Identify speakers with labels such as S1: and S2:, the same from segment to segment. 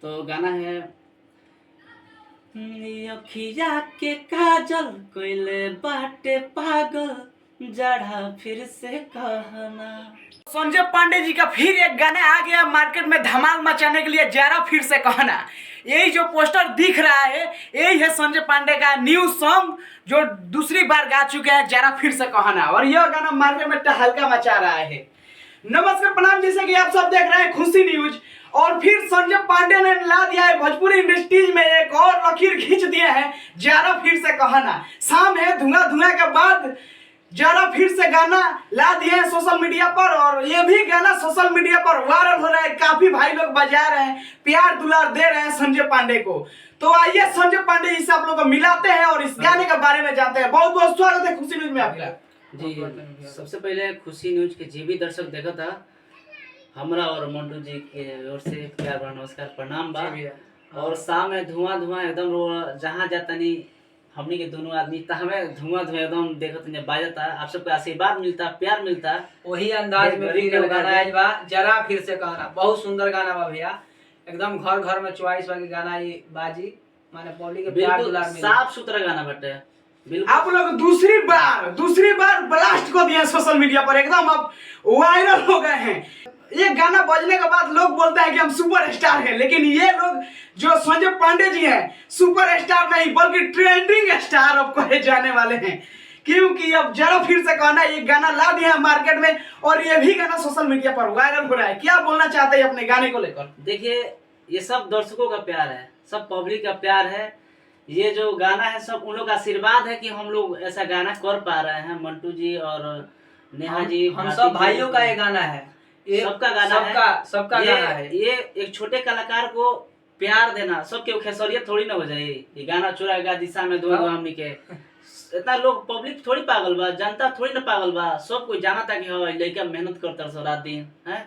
S1: तो गाना है अखिया के काजल कोइले बाटे पागल जड़ा फिर से कहना।
S2: संजय पांडे जी का फिर एक गाना आ गया मार्केट में धमाल मचाने के लिए, जरा फिर से कहना। यही जो पोस्टर दिख रहा है यही है संजय पांडे का न्यू सॉन्ग जो दूसरी बार गा चुके हैं, जरा फिर से कहना। और यह गाना मार्केट में हल्का मचा रहा है। नमस्कार प्रणाम, जैसे कि आप सब देख रहे हैं खुशी न्यूज। और फिर संजय पांडे ने ला दिया है भोजपुरी इंडस्ट्रीज में एक और लकीर खींच दिया है, जरा फिर से कहना। शाम है, धुआं धुआं के बाद जरा फिर से गाना ला दिए हैं सोशल मीडिया पर। और ये भी गाना सोशल मीडिया पर वायरल हो रहा है, काफी भाई लोग बजा रहे हैं, प्यार दुलार दे रहे हैं संजय पांडे को। तो आइए संजय पांडे जी से आप लोग को मिलाते हैं और इस गाने के बारे में जानते हैं। बहुत बहुत स्वागत है खुशी न्यूज में आपका।
S1: जी, सबसे पहले खुशी न्यूज के जे भी दर्शक देखा था हमरा और मंटू जी के ओर से प्यार भरा नमस्कार प्रणाम बा। और शाम में धुआं धुआं एकदम जहाँ जाता नहीं हमनी के दोनों आदमी हमें धुआं धुआं एकदम देखत नहीं बाजता। आप सबका आशीर्वाद मिलता, प्यार मिलता,
S3: वही अंदाज में भी गाना आइल बा, जरा फिर से कहना। बहुत सुंदर गाना बा भैया, एकदम घर घर में चॉइस वाली गाना ये बाजी, माने पब्लिक के प्यार दुलार मिले।
S1: साफ सुथरा गाना बटे।
S2: आप लोग दूसरी बार ब्लास्ट को दिया सोशल मीडिया पर, एकदम अब वायरल हो गए हैं। ये गाना बजने के बाद लोग बोलते हैं कि हम सुपर स्टार हैं, लेकिन ये लोग जो संजय पांडे जी हैं सुपर स्टार नहीं बल्कि ट्रेंडिंग स्टार अब कहे जाने वाले हैं। क्योंकि अब जरा फिर से कहना ये गाना ला दिया है मार्केट में और ये भी गाना सोशल मीडिया पर वायरल हो रहा है। क्या बोलना चाहते हैं अपने गाने को लेकर?
S1: देखिए, ये सब दर्शकों का प्यार है, सब पब्लिक का प्यार है। ये जो गाना है सब उन लोग का आशीर्वाद है कि हम लोग ऐसा गाना कर पा रहे हैं। मंटू जी और नेहा जी,
S3: हम सब भाइयों का ये गाना है,
S1: सबका गाना है,
S3: सबका गाना है।
S1: ये एक छोटे कलाकार को प्यार देना, सबके खेसरियत थोड़ी ना हो जाए। ये गाना चुराएगा दिशा में दो हमनी के इतना लोग पब्लिक थोड़ी पागल बा, जनता थोड़ी ना पागल बा। सब कोई जाना था कि हाँ लड़का मेहनत करता सो रात दिन है।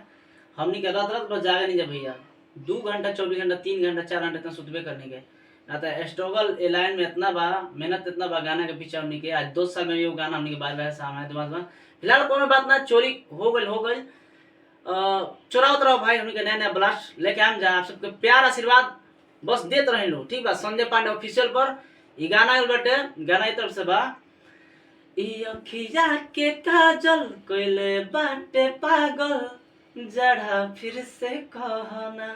S1: हमनी के रात रात बस जागे नहीं जा भैया, 2 घंटा 24 घंटा 3 घंटा 4 घंटा इतना सुतबे करने के ना तो स्ट्रगल ए लाइन में इतना बा, मेहनत इतना बा गाना के पीछे हमनी के। आज 2 साल में ये गाना हमनी के बार बार सामने दिमाग में। फिलहाल कोनो बात ना, चोरी हो गई चुरावत रहो भाई, हमनी के नया नया ब्लास्ट लेके आम जा। आप सबके प्यार आशीर्वाद बस देते रहे लो, ठीक बा। संजय पांडे ऑफिशियल पर ये गाना आइल बाटे, गाना की तरफ से बा। ई अखिया के काजल कोइले बाटे पागल जड़ा फिर से कहना।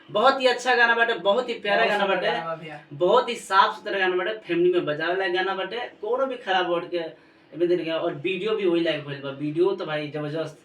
S1: बहुत ही अच्छा गाना बाटे, बहुत ही प्यारा गाना बाटे, बहुत ही साफ सुथरा गाना बाटे, फैमिली में बजावे वाला गाना बाटे, कोनो भी खराब वर्ड के एमे दिन गया। और वीडियो भी वही लायक भइल बा। वीडियो तो भाई जबरदस्त,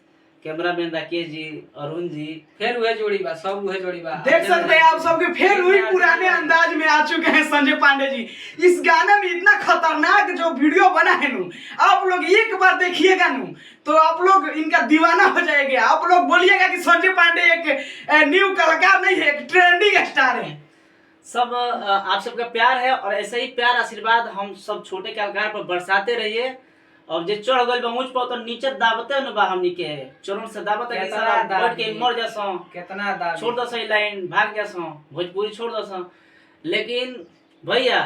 S1: कैमरामैन राकेश जी, अरुण जी,
S3: फिर वही जोड़ी बा, सब वही जोड़ी बा।
S2: देख सकते हैं आप सबके फिर वही पुराने अंदाज में आ चुके हैं संजय पांडे जी। इस गाने में इतना खतरनाक जो वीडियो बना है नू, आप लोग एक बार देखिएगा नू तो आप लोग इनका दीवाना हो जाएंगे। आप लोग बोलिएगा कि संजय पांडे एक न्यू कलाकार नहीं है, एक ट्रेंडिंग स्टार है।
S1: सब आप सबका प्यार है और ऐसे ही प्यार आशीर्वाद हम सब छोटे कलाकार पर बरसाते रहिए। और जे चढ़ गइल बा ऊंच पर तो नीचे दाबते न बा, हमनी के चरण से दाबत है कि साला बैठ के मर जासो,
S3: कितना दाबी,
S1: छोड़ दो सही लाइन भाग जासो, भोजपुरी छोड़ दो। लेकिन भैया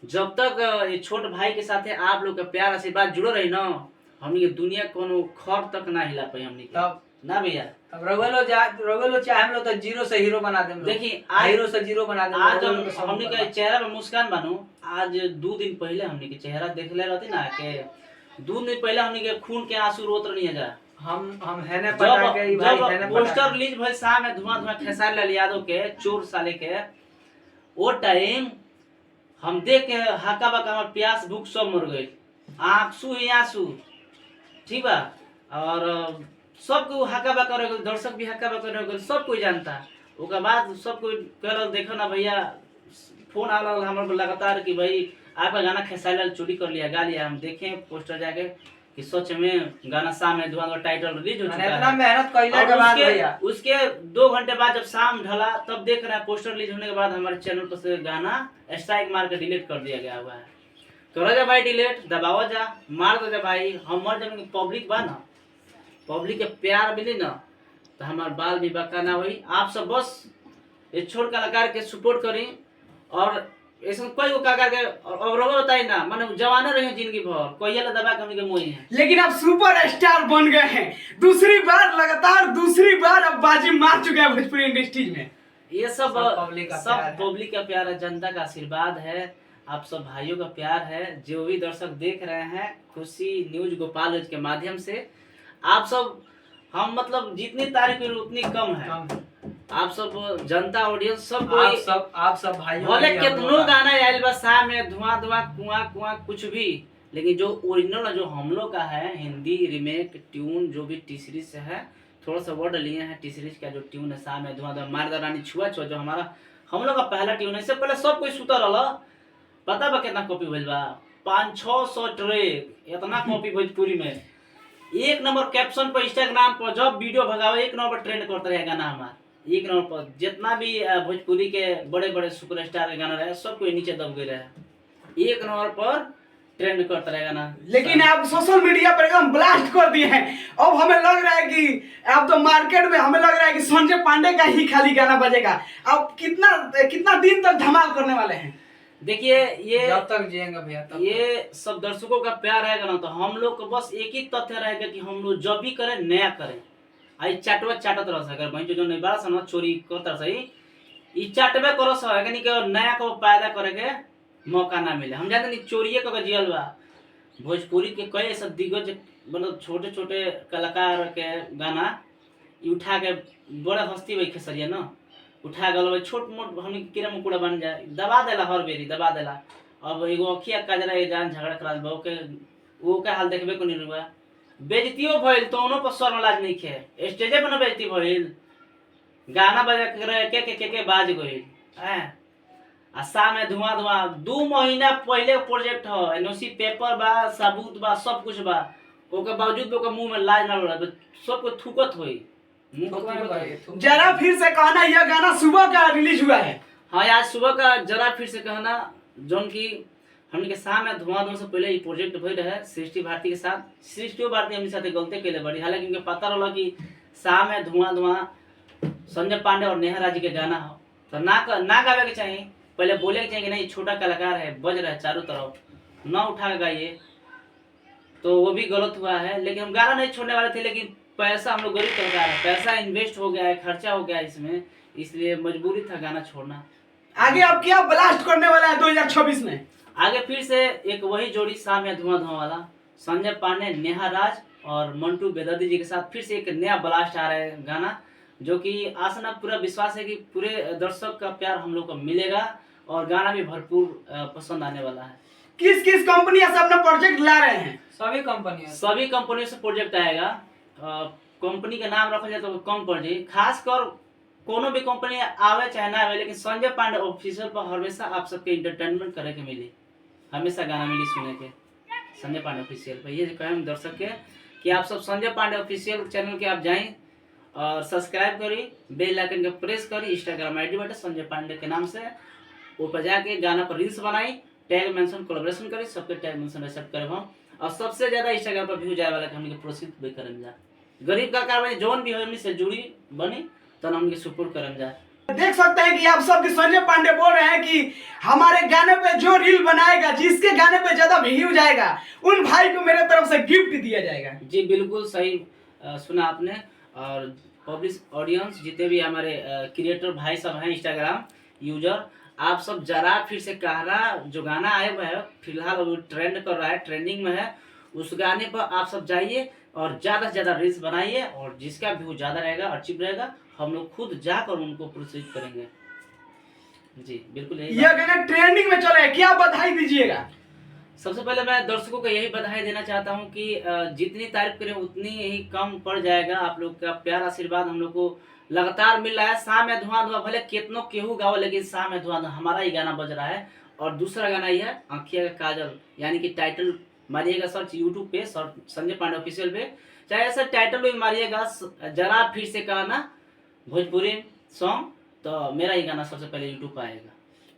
S1: जब तक ये छोट भाई के साथे आप लोग का प्यार आशीर्वाद जुड़ो रही ना, हमनी के दुनिया कोनो खर तक ना हिला पाई हमनी के। तब ना भैया,
S3: अब रगलो चाहे हम लोग तो जीरो से हीरो बना देम।
S1: देखिए
S3: हीरो से जीरो बना देम।
S1: आज हमनी के चेहरा पे मुस्कान बानू। आज 2 दिन पहले हमनी के चेहरा देखले रहती ना के 2 दिन पहले हमनी के खून के आंसू रोत रही है जा।
S3: हम है ने पता के ई भाई है ने
S1: पोस्टर रिलीज भइल शाम में धुआं धुआं खेसारी लाल यादव के चोर साले के, वो टाइम हम देख के हाका बाका हमर प्यास भूख सब मर गई, आंसू ही आंसू, ठीक बा। और सब को हाका बाका रह गइल, दर्शक भी हाका बाका रह गइल, सब कोई जानता। ओकर बाद सब कोई कहल देखो ना भैया, फोन आला हमर लगातार कि भाई आपका गाना खेसारी लाल चोरी कर लिया, गा लिया। हम देखें पोस्टर जाके कि सच में गाना शाम में धुआं का टाइटल रिलीज हो चुका है।
S3: इतना मेहनत कइला के बाद भैया
S1: उसके 2 घंटे बाद जब शाम ढला तब देख रहे हैं पोस्टर रिलीज होने के बाद हमारे चैनल पर से गाना स्ट्राइक मार के डिलीट कर दिया गया हुआ है। तो रह जा भाई डिलीट, दबावा जा, मार दो जा भाई। हम मर जाएंगे, पब्लिक बा ना, पब्लिक के प्यार मिली ना तो हमार बाल भी बका ना हुई। आप सब बस ये छोट कलाकार के सपोर्ट करी। और ऐसा कोई कलाकार के और बताई ना, माने जवाना रहे जिंदगी भर कोई ये दबा के हमनी के मोही है।
S2: लेकिन अब सुपर स्टार बन गए हैं, दूसरी बार लगातार दूसरी बार अब बाजी मार चुके हैं भोजपुरी इंडस्ट्रीज में।
S1: ये सब
S3: पब्लिक का प्यार है।
S1: पब्लिक का प्यार है, जनता का आशीर्वाद है, आप सब भाइयों का प्यार है। जो भी दर्शक देख रहे हैं खुशी न्यूज गोपालगंज के माध्यम से, आप सब हम मतलब जितनी तारीफ करें उतनी कम है।
S3: कम है।
S1: आप सब जनता ऑडियंस सब कोई
S3: आप सब भाइयों
S1: भले
S3: के लिए हम
S1: कितनो
S3: लोग का-
S1: गाना आयल बा शाम में धुआं धुआं कुआं कुआं कुछ भी, लेकिन जो ओरिजिनल जो हम लोग का है हिंदी रीमेक ट्यून जो भी टी सीरीज से है, थोड़ा सा वर्ड लिए हैं टी सीरीज का जो ट्यून है शाम में धुआं धुआं मारदा रानी छुआ छुआ, जो हमारा हम लोग का पहला ट्यून है। इससे पहले सब कोई सुता रहा, पता बा कितना कॉपी भइल बा, 500-600 ट्रैक, इतना कॉपी भोजपुरी में। एक नंबर कैप्शन पर इंस्टाग्राम पर जब वीडियो भगावे एक नंबर ट्रेंड करता रहे गाना हमारा, एक नंबर पर जितना भी भोजपुरी के बड़े बड़े सुपरस्टार के गाना रहे सब कोई नीचे दब गए रहे, एक नंबर पर ट्रेंड करता रहे गाना।
S2: लेकिन आप सोशल मीडिया पर एकदम ब्लास्ट कर दिए हैं। अब हमें लग रहा है कि अब तो मार्केट में हमें लग रहा है कि संजय पांडे का ही खाली गाना बजेगा। अब कितना कितना दिन तक धमाल करने वाले हैं?
S1: देखिए ये
S3: जब तक जिएंगे भैया तब
S1: ये सब दर्शकों का प्यार रहेगा ना, तो हम लोग को बस एक ही तथ्य रहेगा कि हम लोग जब भी करें नया करें। आई चाटवा चाटत रह सके भाई जो नहीं बड़ा सा चोरी करता सही, ई चाटवे करो सा है कि नया को पैदा करे के मौका ना मिले। हम जानते नहीं चोरिए का जियल बा भोजपुरी के कई ऐसा दिग्गज मतलब छोटे छोटे कलाकार के गाना उठा के बड़े हस्ती वही खेसरिया ना उठा गल छोट मोट हम कीड़ा मकोड़ा बन जाए, दबा देला हर बेरी दबा देला। अब एगो अखिया काजरा जान झगड़ा करा बा वो के हाल देखबे को नहीं हुआ, बेइज्जतियो भइल तो उनो पर शर्म लाज नहीं खे, स्टेजे पर न बेइज्जती भइल, गाना बजा के बाज गइल हैं। आ शाम में धुआं धुआं 2 महीना पहले प्रोजेक्ट है, एनओसी पेपर बा सबूत बा सब कुछ बा, ओके बावजूद ओके मुंह में लाज ना लड़ा, सब को थूकत होई मुंह को थूकत होई।
S2: जरा फिर से कहना, यह गाना सुबह का रिलीज हुआ है।
S1: हाँ आज सुबह का जरा फिर से कहना, जोन की हमने के शाम में धुआं धुआं से पहले ये प्रोजेक्ट भइल रहे सृष्टि भारती के साथ। सृष्टि भारती हमने साथ गलती कैले बड़ी, हालांकि उनके पता रहा कि शाम में धुआं धुआं संजय पांडे और नेहा राज के गाना हो, तो ना गावे के चाहिए, पहले बोले के चाहिए कि नहीं छोटा कलाकार है बज रहा है चारों तरफ, ना उठा के गाइए, तो वो भी गलत हुआ है। लेकिन हम गाना नहीं छोड़ने वाले थे, लेकिन पैसा हम लोग गरीब कलाकार है, पैसा इन्वेस्ट हो गया है, खर्चा हो गया है इसमें, इसलिए मजबूरी था गाना छोड़ना।
S2: आगे अब क्या ब्लास्ट करने वाला है 2026 में?
S1: आगे फिर से एक वही जोड़ी शाम में धुआं धुआं वाला संजय पांडे नेहा राज और मंटू बेदर्दी जी के साथ फिर से एक नया ब्लास्ट आ रहा है गाना, जो कि आसना पूरा विश्वास है कि पूरे दर्शक का प्यार हम लोग को मिलेगा और गाना भी भरपूर पसंद आने वाला है।
S2: किस किस कंपनी से अपना प्रोजेक्ट ला रहे हैं?
S3: सभी कंपनियों
S1: से प्रोजेक्ट आएगा। कंपनी का नाम रखा जाए तो कम पड़ जाए, खासकर कोनो भी कंपनी आवे चाहे ना आवे, लेकिन संजय पांडे ऑफिशियल पर हमेशा आप सबके इंटरटेनमेंट करे के मिली, हमेशा गाना मिली सुने के संजय पांडे ऑफिशियल पर। ये कहें दर्शक के कि आप सब संजय पांडे ऑफिशियल चैनल के आप जाएं और सब्सक्राइब करी, बेल आइकन के प्रेस करी, इंस्टाग्राम आईडी बटे संजय पांडे के नाम से ऊपर जाके गाना पर रील्स बनाई, टैग मेंशन कोलैबोरेशन करी, सबके टैग मेंशन एक्सेप्ट करे हम, और सबसे ज्यादा इंस्टाग्राम पर व्यू जाए वाला के हमके प्रोत्साहित भी करम जा। गरीब कलाकार बनी जोन भी हमनी से जुड़ी बनी तो हमके सपोर्ट करम जा।
S2: देख सकते हैं कि आप सब संजय पांडे बोल रहे हैं कि हमारे गाने पे जो रील बनाएगा, जिसके गाने पे ज्यादा व्यू जाएगा, उन भाई को मेरे तरफ से गिफ्ट दिया जाएगा।
S1: जी बिल्कुल सही सुना आपने। और पब्लिक ऑडियंस जितने भी हमारे क्रिएटर भाई सब हैं इंस्टाग्राम यूजर, आप सब जरा फिर से कहना, जो गाना आया हुआ है फिलहाल वो ट्रेंड कर रहा है, ट्रेंडिंग में है, उस गाने पर आप सब जाइए और ज़्यादा से ज़्यादा रील्स बनाइए, और जिसका व्यू ज़्यादा रहेगा अचीव रहेगा हम लोग खुद जाकर उनको प्रोत्साहित करेंगे। जी बिल्कुल
S2: यह गाना ट्रेंडिंग में चले, क्या बधाई दीजिएगा?
S1: सबसे पहले मैं दर्शकों को यही बधाई देना चाहता हूं कि जितनी तारीफ करें उतनी ही कम पड़ जाएगा। आप लोग का प्यार आशीर्वाद हम लोग को लगातार मिल रहा है। शाम में धुआं धुआं भले कितनों केहू गाओ, लेकिन शाम में धुआं धुआं हमारा ही गाना बज रहा है। और दूसरा गाना ये है आँखिया का काजल, यानी कि टाइटल मारिएगा सर्च यूट्यूब पे संजय पांडे ऑफिशियल पे, चाहे ऐसा टाइटल भी मारिएगा जरा फिर से कहना भोजपुरी सॉन्ग, तो मेरा ही गाना सबसे पहले यूट्यूब पे आएगा।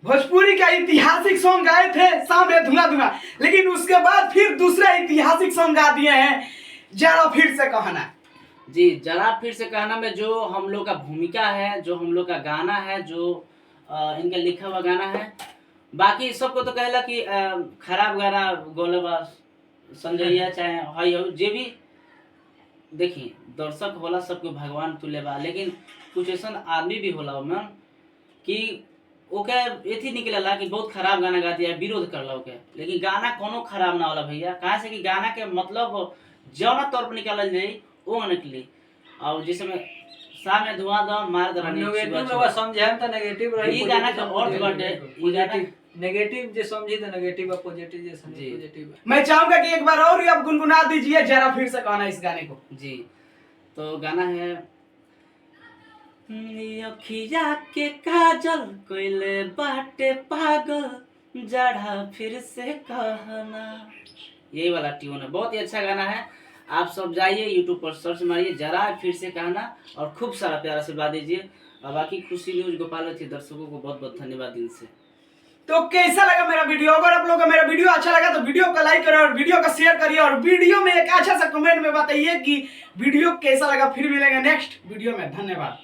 S2: भोजपुरी का ऐतिहासिक सॉन्ग गाए थे शाम में धुआं धुआं, लेकिन उसके बाद फिर दूसरा ऐतिहासिक सॉन्ग गा दिए हैं जरा फिर से कहना।
S1: जी जरा फिर से कहना में जो हम लोग का भूमिका है, जो हम लोग का गाना है, जो इनका लिखा हुआ गाना है, बाकी सबको तो कहला कि खराब गाना गोले संजय चाहे हई हो जे भी, देखिए दर्शक होला सबको भगवान तुल्य बा, लेकिन कुछ ऐसा आदमी भी होला मैम कि ओके एथी निकलेला कि बहुत खराब गाना गा दिया, विरोध करला ओके, लेकिन गाना कोनो खराब ना होला भैया। कहाँ से कि गाना के मतलब जौना तौर पर निकालल जाई वो निकली। और जिस समय सामने धुआं दो मार दो
S3: नेगेटिव में बस समझाएम त नेगेटिव रही,
S1: ई गाना के अर्थ बाटे, ई गाना
S3: नेगेटिव जे समझी त नेगेटिव और पॉजिटिव जे समझी
S1: जी।
S3: पॉजिटिव।
S2: मैं चाहूंगा कि एक बार और ही आप गुनगुना दीजिए जरा फिर से कहना इस गाने को।
S1: जी। तो गाना है अखिया के काजल कोइले बाटे पागल जड़ा फिर से कहना, यही वाला ट्यून है। बहुत ही अच्छा गाना है, आप सब जाइए यूट्यूब पर सर्च मारिए जरा फिर से कहना और खूब सारा प्यार आशीर्वाद दीजिए। और बाकी खुशी न्यूज गोपाल थी दर्शकों को बहुत बहुत धन्यवाद दिल से।
S2: तो कैसा लगा मेरा वीडियो? अगर आप लोगों को मेरा वीडियो अच्छा लगा तो वीडियो को लाइक करिए और वीडियो को शेयर करिए और वीडियो में एक अच्छा सा कमेंट में बताइए कि वीडियो कैसा लगा। फिर मिलेंगे नेक्स्ट वीडियो में, धन्यवाद।